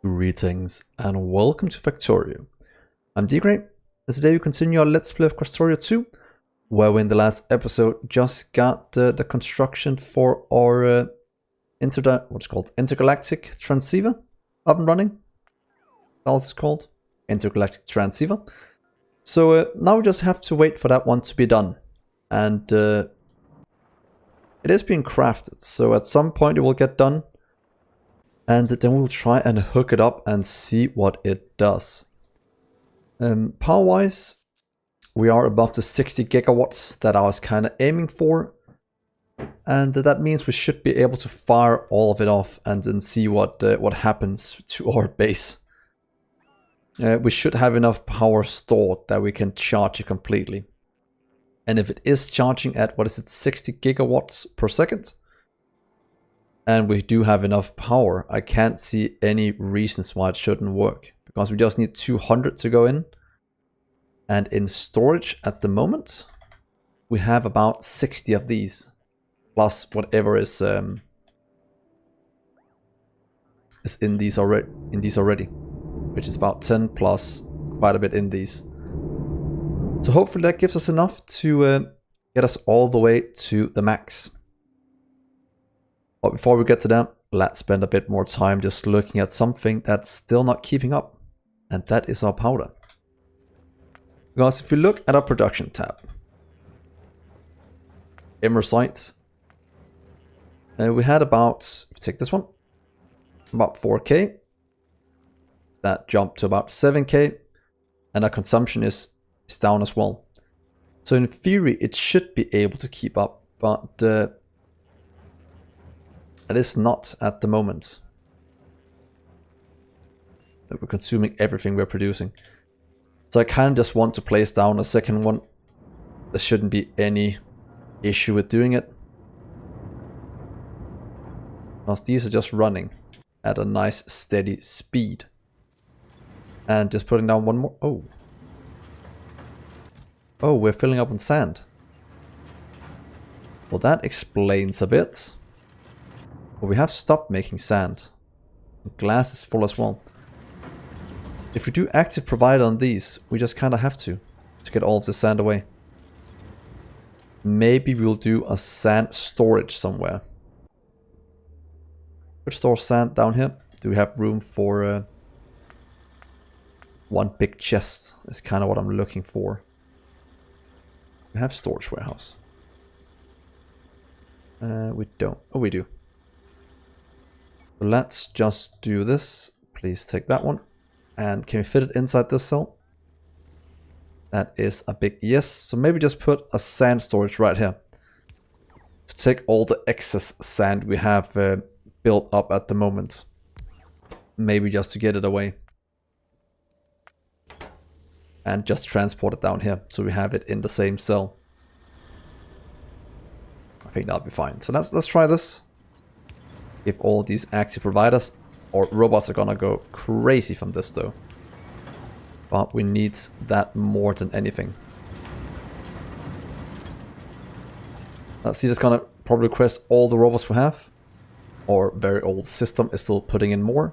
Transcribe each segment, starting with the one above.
Greetings and welcome to Factorio. I'm Dgray, and today we continue our Let's Play of Krastorio 2, where we in the last episode just got the construction for our intergalactic transceiver up and running. That's it's called, intergalactic transceiver. So now we just have to wait for that one to be done, and it is being crafted. So at some point it will get done. And then we'll try and hook it up and see what it does. Power-wise, we are above the 60 gigawatts that I was kind of aiming for. And that means we should be able to fire all of it off and then see what happens to our base. We should have enough power stored that we can charge it completely. And if it is charging at, 60 gigawatts per second, and we do have enough power, I can't see any reasons why it shouldn't work. Because we just need 200 to go in. And in storage at the moment, we have about 60 of these. Plus whatever is in these already. Which is about 10 plus quite a bit in these. So hopefully that gives us enough to get us all the way to the max. But before we get to that, let's spend a bit more time just looking at something that's still not keeping up. And that is our powder. Because if you look at our production tab, Immer sites, we had about, if you take this one, about 4k. That jumped to about 7k. And our consumption is down as well. So in theory, it should be able to keep up, but it is not at the moment. We're consuming everything we're producing. So I kind of just want to place down a second one. There shouldn't be any issue with doing it. Because these are just running at a nice steady speed. And just putting down one more. Oh. Oh, we're filling up on sand. Well, that explains a bit. But we have stopped making sand. Glass is full as well. If we do active provider on these, we just kind of have to get all of the sand away. Maybe we'll do a sand storage somewhere. Could store sand down here. Do we have room for one big chest? Is kind of what I'm looking for. We have storage warehouse. We don't. Oh, we do. Let's just do this. Please take that one. And can we fit it inside this cell? That is a big yes. So maybe just put a sand storage right here. To take all the excess sand we have built up at the moment. Maybe just to get it away. And just transport it down here. So we have it in the same cell. I think that'll be fine. So let's try this. If all these active providers or robots are gonna go crazy from this though. But we need that more than anything. Let's see, that's gonna probably request all the robots we have. Or very old system is still putting in more.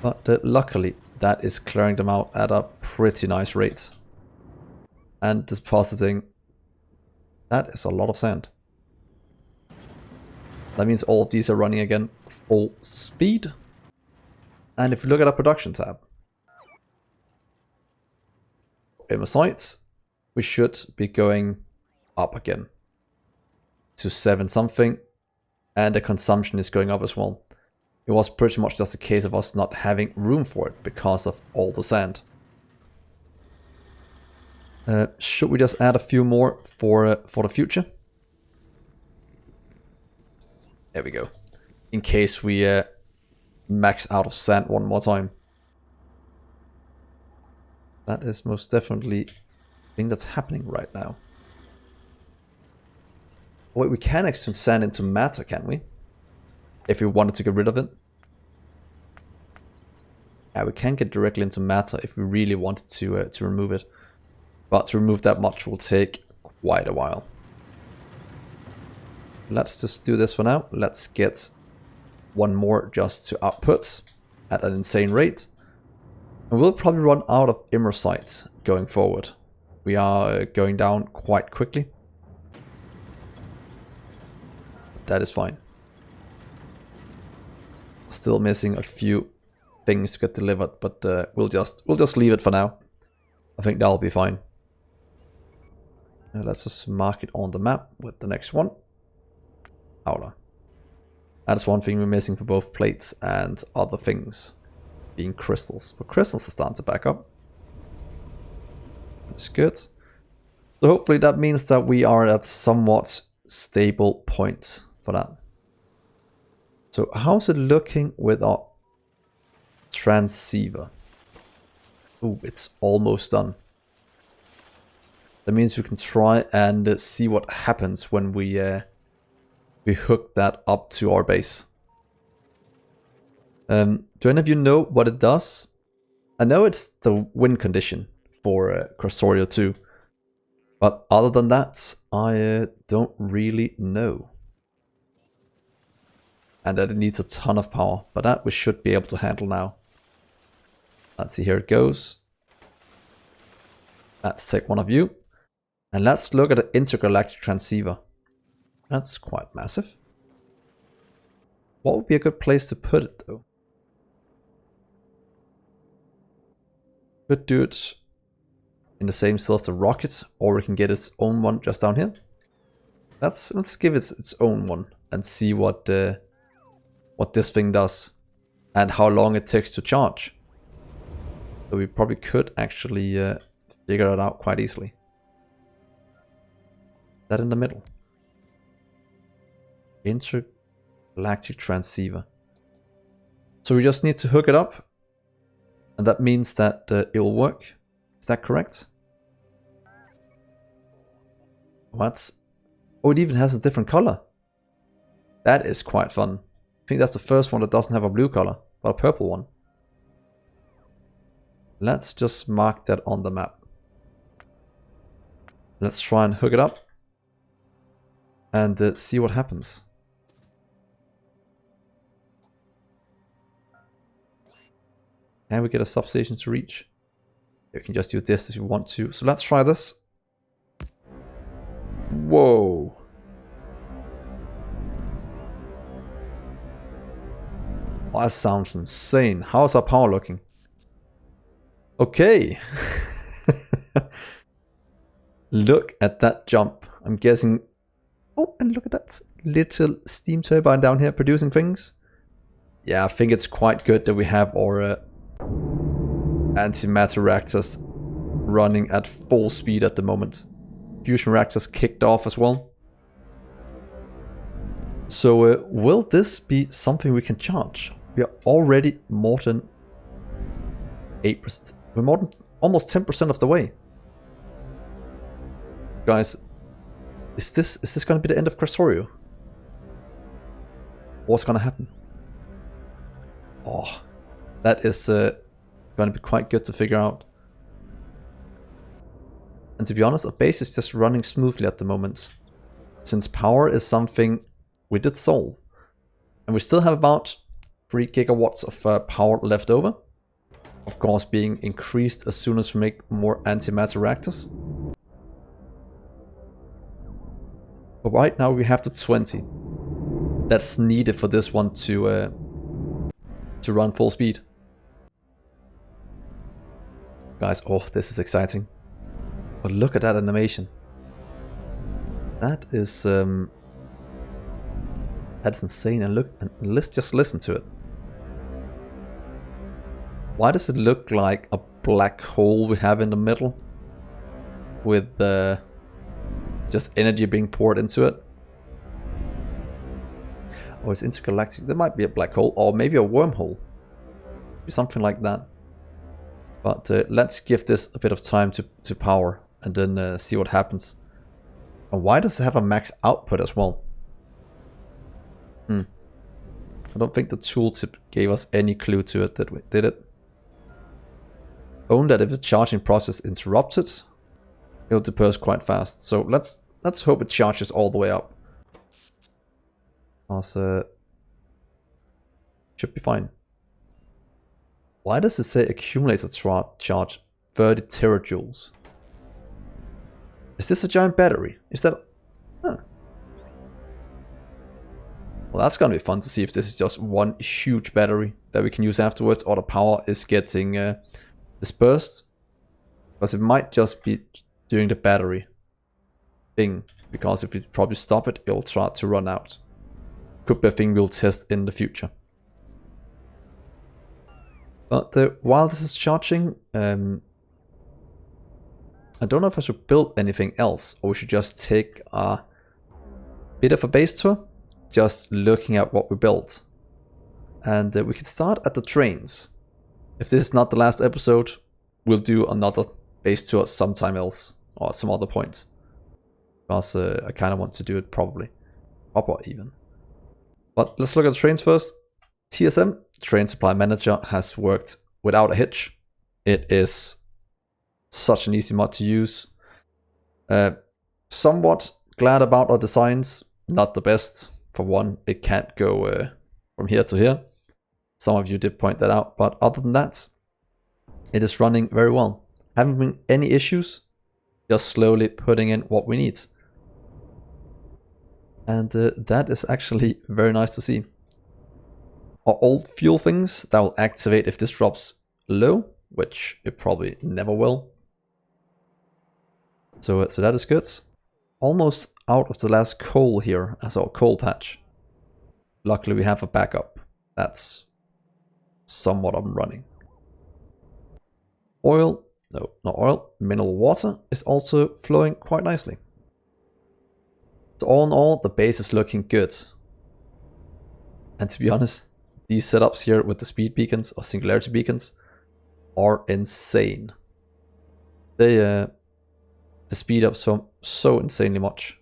But luckily that is clearing them out at a pretty nice rate. And depositing, that is a lot of sand. That means all of these are running again full speed. And if you look at our production tab, in the sites, we should be going up again to 7 something. And the consumption is going up as well. It was pretty much just a case of us not having room for it because of all the sand. Should we just add a few more for the future? There we go. In case we max out of sand one more time. That is most definitely a thing that's happening right now. Wait, we can extend sand into matter, can we? If we wanted to get rid of it. Yeah, we can get directly into matter if we really wanted to remove it. But to remove that much will take quite a while. Let's just do this for now. Let's get one more just to output. at an insane rate. And we'll probably run out of immersight going forward. We are going down quite quickly. That is fine. Still missing a few things to get delivered, but we'll just leave it for now. I think that'll be fine. Let's just mark it on the map with the next one. Outer. That's one thing we're missing for both plates and other things, being crystals. But crystals are starting to back up. That's good. So hopefully that means that we are at somewhat stable point for that. So how's it looking with our transceiver? Oh, it's almost done. That means we can try and see what happens when we hook that up to our base. Do any of you know what it does? I know it's the win condition for Krastorio 2. But other than that, I don't really know. And that it needs a ton of power. But that we should be able to handle now. Let's see, here it goes. Let's take one of you. And let's look at the intergalactic transceiver. That's quite massive. What would be a good place to put it though? Could do it in the same style as the rocket, or we can get its own one just down here. Let's give it its own one and see what this thing does and how long it takes to charge. So we probably could actually figure it out quite easily. That in the middle. Intergalactic transceiver. So we just need to hook it up, and that means that it will work. Is that correct? What? Oh, it even has a different color. That is quite fun. I think that's the first one that doesn't have a blue color, but a purple one. Let's just mark that on the map. Let's try and hook it up and see what happens. Can we get a substation to reach? You can just do this if you want to. So let's try this. Whoa. Oh, that sounds insane. How's our power looking? Okay. Look at that jump. I'm guessing... Oh, and look at that little steam turbine down here producing things. Yeah, I think it's quite good that we have our antimatter reactors running at full speed at the moment. Fusion reactors kicked off as well. So will this be something we can charge? We are already more than 8%. We're more than almost 10% of the way. Guys, is this going to be the end of Krastorio? What's going to happen? Oh, that is going to be quite good to figure out. And to be honest, our base is just running smoothly at the moment, since power is something we did solve. And we still have about 3 gigawatts of power left over. Of course, being increased as soon as we make more antimatter reactors. But right now we have the 20. That's needed for this one to run full speed. Guys, oh, this is exciting. But look at that animation. That is that's insane. And look, and let's just listen to it. Why does it look like a black hole we have in the middle with just energy being poured into it? Oh, it's intergalactic. There might be a black hole or maybe a wormhole. Something like that. But let's give this a bit of time to power and then see what happens. And why does it have a max output as well? I don't think the tooltip gave us any clue to it, did it? Only that if the charging process interrupted, it'll disperse quite fast. So let's hope it charges all the way up. Because should be fine. Why does it say accumulator charge 30 terajoules? Is this a giant battery? Is that... Huh. Well, that's gonna be fun to see if this is just one huge battery that we can use afterwards, or the power is getting dispersed. Because it might just be doing the battery thing. Because if we probably stop it, it'll try to run out. Could be a thing we'll test in the future. But while this is charging, I don't know if I should build anything else, or we should just take a bit of a base tour, just looking at what we built. And we can start at the trains. If this is not the last episode, we'll do another base tour sometime else, or some other point. Because I kind of want to do it proper even. But let's look at the trains first. TSM, Train Supply Manager, has worked without a hitch. It is such an easy mod to use. Somewhat glad about our designs. Not the best. For one, it can't go from here to here. Some of you did point that out. But other than that, it is running very well. Haven't been any issues. Just slowly putting in what we need. And that is actually very nice to see. Our old fuel things that will activate if this drops low, which it probably never will. So that is good. Almost out of the last coal here as our coal patch. Luckily we have a backup. That's somewhat up and running. Oil, no, not oil, mineral water is also flowing quite nicely. So all in all, the base is looking good. And to be honest, these setups here with the speed beacons or singularity beacons are insane. They speed up so insanely much.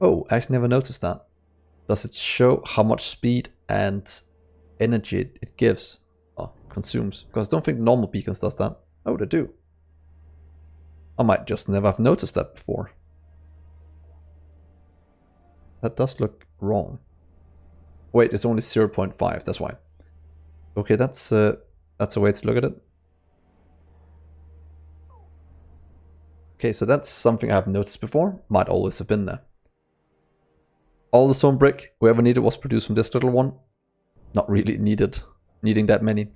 Oh, I actually never noticed that. Does it show how much speed and energy it gives or consumes? Because I don't think normal beacons does that. Oh, they do. I might just never have noticed that before. That does look wrong. Wait, it's only 0.5, that's why. Okay, that's a way to look at it. Okay, so that's something I haven't noticed before. Might always have been there. All the stone brick we ever needed was produced from this little one. Not really needing that many.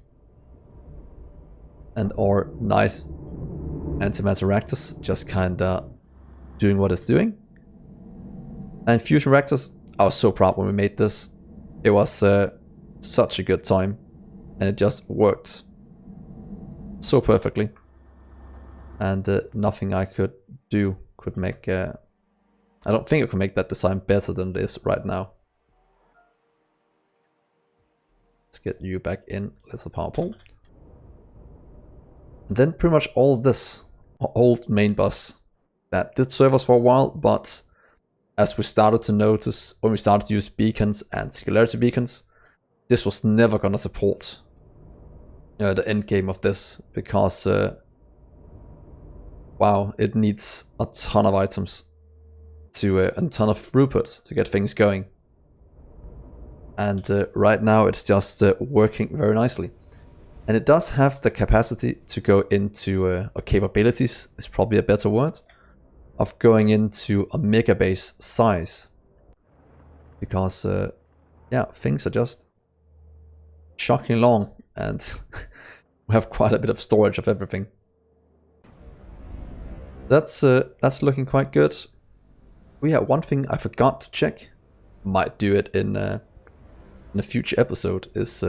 And our nice antimatter reactors just kinda doing what it's doing. And fusion reactors, I was so proud when we made this. It was such a good time, and it just worked so perfectly. And nothing I could do could make... I don't think I could make that design better than it is right now. Let's get you back in. Let's the power pole. And then pretty much all of this, our old main bus, that did serve us for a while, but as we started to notice, when we started to use beacons and singularity beacons, this was never going to support the end game of this, because wow, it needs a ton of items to a ton of throughput to get things going. And right now it's just working very nicely. And it does have the capacity to go into, or capabilities is probably a better word, of going into a mega base size. Because, yeah, things are just shocking long, and we have quite a bit of storage of everything. That's looking quite good. Oh yeah, one thing I forgot to check, might do it in a future episode, is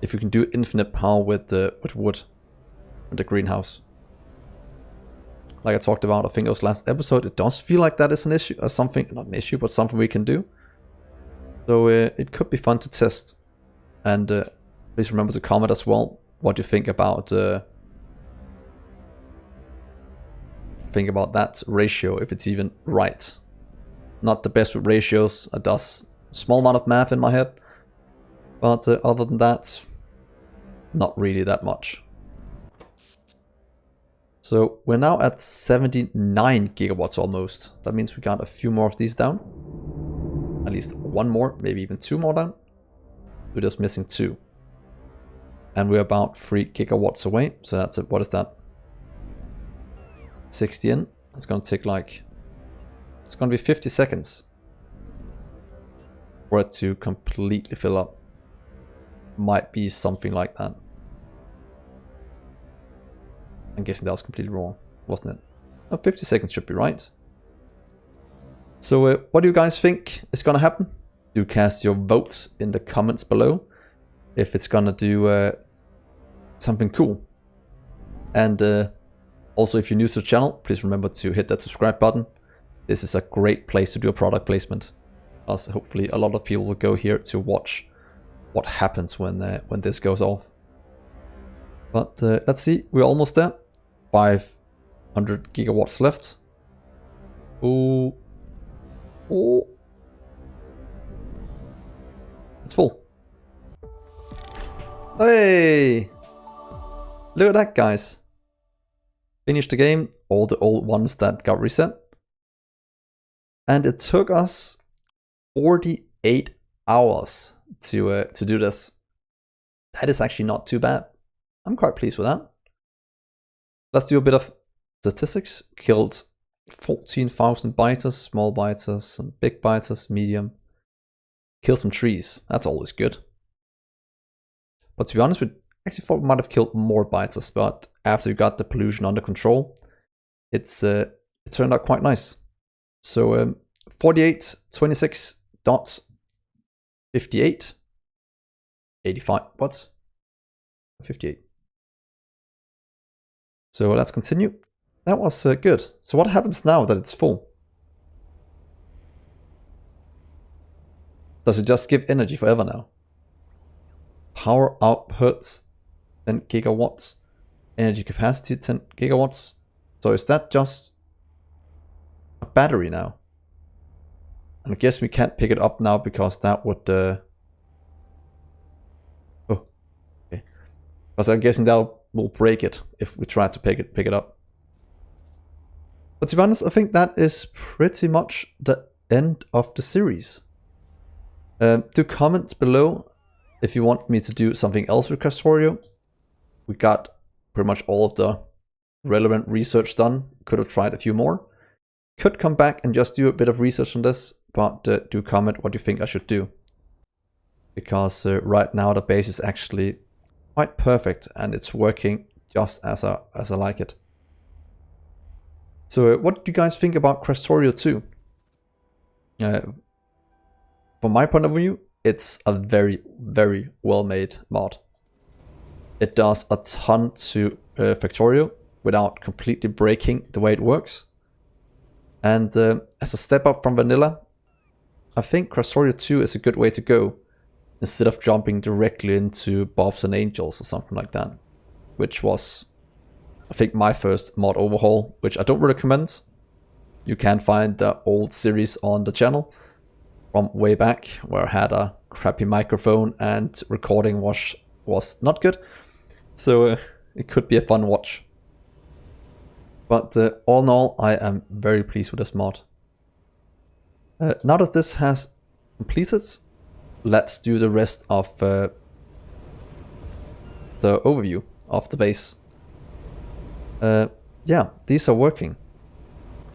if you can do infinite power with wood, with the greenhouse. Like I talked about, I think it was last episode, it does feel like that is an issue, or something, not an issue, but something we can do. So it could be fun to test. And please remember to comment as well what you think about that ratio, if it's even right. Not the best with ratios, I does a small amount of math in my head. But other than that, not really that much. So we're now at 79 gigawatts almost. That means we got a few more of these down. At least one more, maybe even two more down. We're just missing 2. And we're about 3 gigawatts away. So that's it. What is that? 60 in. It's going to take like... It's going to be 50 seconds for it to completely fill up. Might be something like that. I'm guessing that was completely wrong, wasn't it? Oh, 50 seconds should be right. So what do you guys think is going to happen? Do cast your vote in the comments below if it's going to do something cool. And also, if you're new to the channel, please remember to hit that subscribe button. This is a great place to do a product placement. As hopefully a lot of people will go here to watch what happens when this goes off. But let's see, we're almost there. 500 gigawatts left. Oh. Oh. It's full. Hey! Look at that, guys. Finished the game. All the old ones that got reset. And it took us 48 hours to do this. That is actually not too bad. I'm quite pleased with that. Let's do a bit of statistics. Killed 14,000 biters, small biters, and big biters, medium. Killed some trees. That's always good. But to be honest, we actually thought we might have killed more biters, but after we got the pollution under control, it turned out quite nice. So 48, 26 dots, 58, 85. What? 58. So let's continue. That was good. So what happens now that it's full? Does it just give energy forever now? Power output 10 gigawatts. Energy capacity 10 gigawatts. So is that just a battery now? And I guess we can't pick it up now because that would... Oh, okay. Because I'm guessing that will break it if we try to pick it up. But to be honest, I think that is pretty much the end of the series. Do comments below if you want me to do something else with Krastorio. We got pretty much all of the relevant research done. Could have tried a few more. Could come back and just do a bit of research on this, but do comment what you think I should do. Because right now the base is actually quite perfect and it's working just as I like it. So what do you guys think about Krastorio 2? From my point of view, it's a very, very well made mod. It does a ton to Factorio without completely breaking the way it works. And as a step up from vanilla, I think Krastorio 2 is a good way to go instead of jumping directly into Bobs and Angels or something like that, which was, I think, my first mod overhaul, which I don't recommend. You can find the old series on the channel from way back where I had a crappy microphone and recording was not good. So it could be a fun watch. But all in all, I am very pleased with this mod. Now that this has completed, let's do the rest of the overview of the base. Yeah, these are working.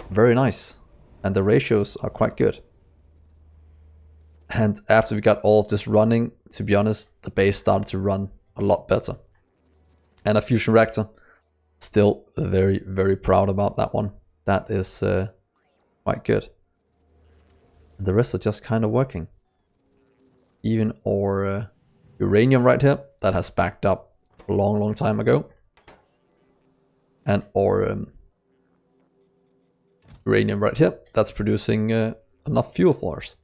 Very nice. And the ratios are quite good. And after we got all of this running, to be honest, the base started to run a lot better. And a fusion reactor. Still very, very proud about that one. That is quite good. And the rest are just kind of working. Even our uranium right here, that has backed up a long, long time ago. And our uranium right here, that's producing enough fuel for us.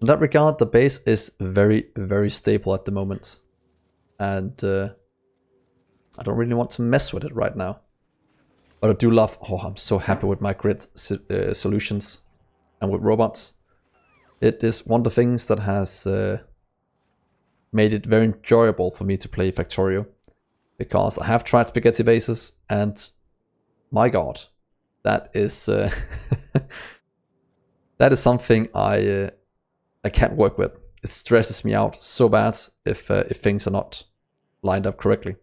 In that regard, the base is very, very stable at the moment. And I don't really want to mess with it right now. But I do love, oh, I'm so happy with my grid solutions and with robots. It is one of the things that has made it very enjoyable for me to play Factorio. Because I have tried spaghetti bases and my god, that is that is something I can't work with. it stresses me out so bad if things are not lined up correctly.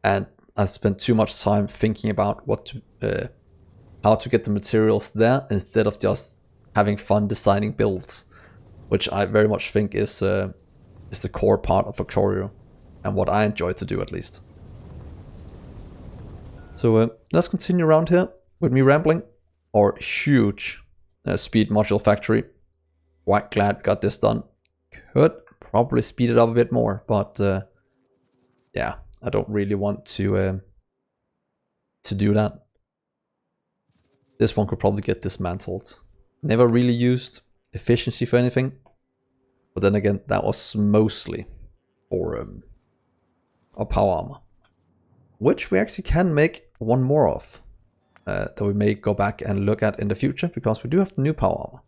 And I spent too much time thinking about how to get the materials there instead of just having fun designing builds, which I very much think is the core part of Factorio, and what I enjoy to do at least. So let's continue around here with me rambling. Our huge speed module factory. Quite glad we got this done. Could probably speed it up a bit more, but yeah, I don't really want to do that. This one could probably get dismantled. Never really used efficiency for anything, but then again, that was mostly for our power armor, which we actually can make one more of, that we may go back and look at in the future, because we do have the new power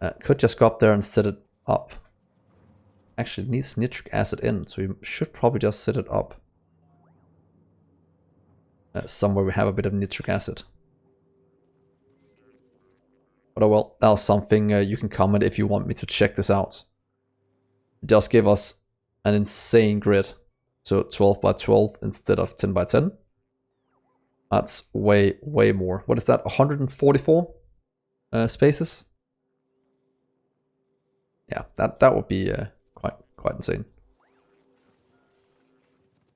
armor. Could just go up there and set it up. Actually, it needs nitric acid in, so we should probably just set it up somewhere we have a bit of nitric acid. But oh well, that was something you can comment if you want me to check this out. It does give us an insane grid. So 12 by 12 instead of 10 by 10. That's way more. What is that? 144 spaces? Yeah, that would be quite insane.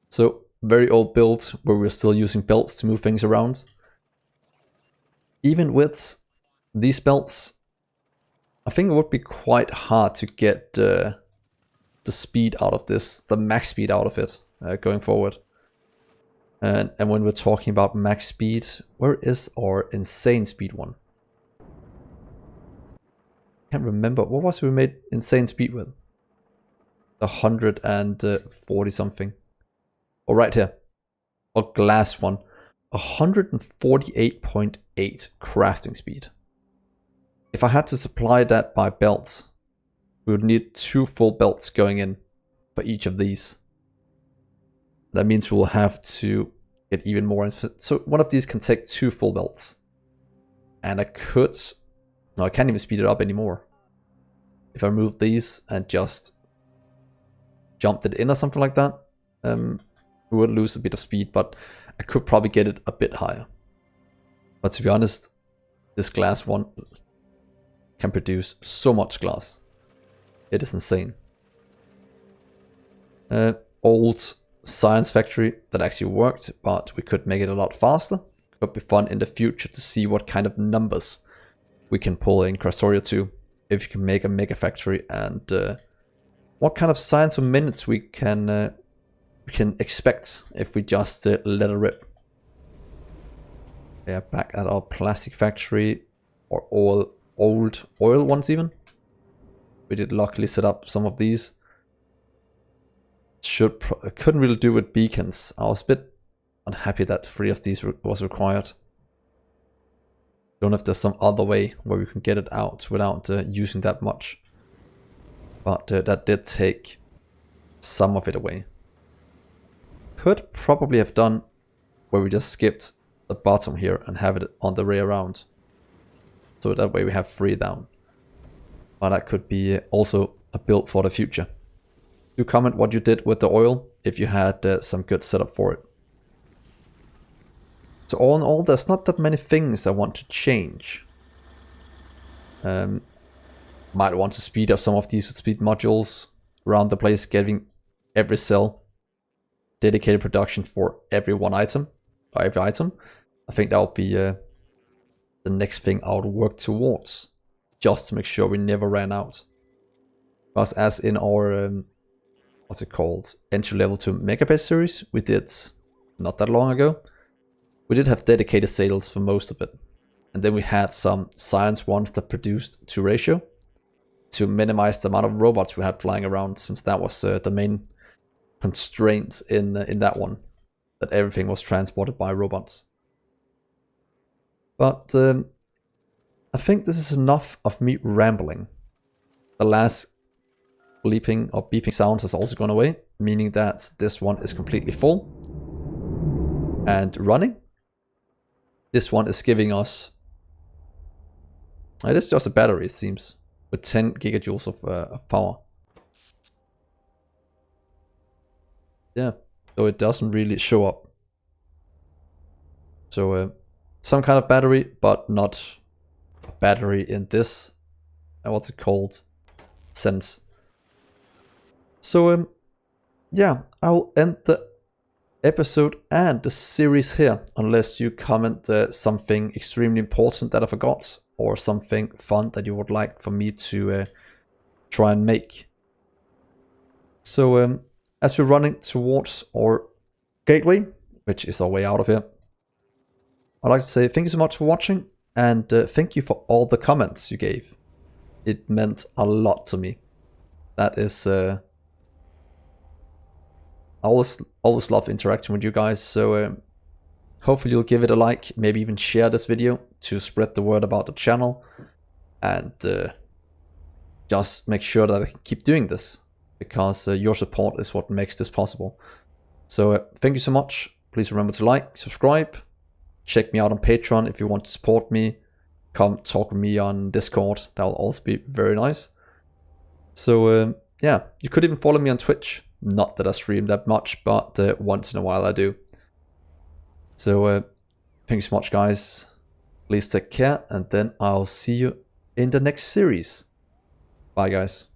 So very old build where we're still using belts to move things around. Even with these belts, I think it would be quite hard to get the speed out of this, the max speed out of it going forward. And when we're talking about max speed, where is our insane speed one? Can't remember. What was we made insane speed with? 140 something. Oh, right here. Our glass one. 148.8 crafting speed. If I had to supply that by belts, we would need 2 full belts going in for each of these. That means we'll have to get even more. So one of these can take 2 full belts. And I could... No, I can't even speed it up anymore. If I remove these and just jumped it in or something like that, we would lose a bit of speed, but I could probably get it a bit higher. But to be honest, this glass one can produce so much glass. It is insane. Old science factory that actually worked, but we could make it a lot faster. Could be fun in the future to see what kind of numbers we can pull in Krastorio 2 if you can make a mega factory, and what kind of science or minutes we can expect if we just let it rip. Yeah, back at our plastic factory, or all old oil ones even. We did luckily set up some of these. Couldn't really do with beacons. I was a bit unhappy that 3 of these was required. Don't know if there's some other way where we can get it out without using that much. But that did take some of it away. Could probably have done where we just skipped the bottom here and have it on the way around. So that way we have 3 down. But that could be also a build for the future. Do comment what you did with the oil, if you had some good setup for it. So all in all, there's not that many things I want to change. Might want to speed up some of these with speed modules around the place, getting every cell dedicated production for every one item, or every item. I think that would be the next thing I would work towards, just to make sure we never ran out. Because as in our, what's it called, entry level to Mega Base series, we did not that long ago. We did have dedicated sales for most of it. And then we had some science ones that produced to ratio to minimize the amount of robots we had flying around, since that was the main constraint in that one, that everything was transported by robots. But I think this is enough of me rambling. The last bleeping or beeping sounds has also gone away, meaning that this one is completely full and running. This one is giving us... It is just a battery, it seems. with 10 gigajoules of power. Yeah, so it doesn't really show up. So some kind of battery, but not a battery in this, what's it called, sense. So yeah, I'll end the episode and the series here, unless you comment something extremely important that I forgot, or something fun that you would like for me to try and make. So as we're running towards our gateway, which is our way out of here, I'd like to say thank you so much for watching, and thank you for all the comments you gave. It meant a lot to me. That is, I always love interacting with you guys, so hopefully you'll give it a like, maybe even share this video to spread the word about the channel, and just make sure that I can keep doing this, because your support is what makes this possible. So thank you so much. Please remember to like, subscribe, check me out on Patreon if you want to support me. Come talk with me on Discord. That will also be very nice. So yeah, you could even follow me on Twitch. Not that I stream that much, but once in a while I do. So thanks so much, guys. Please take care, and then I'll see you in the next series. Bye, guys.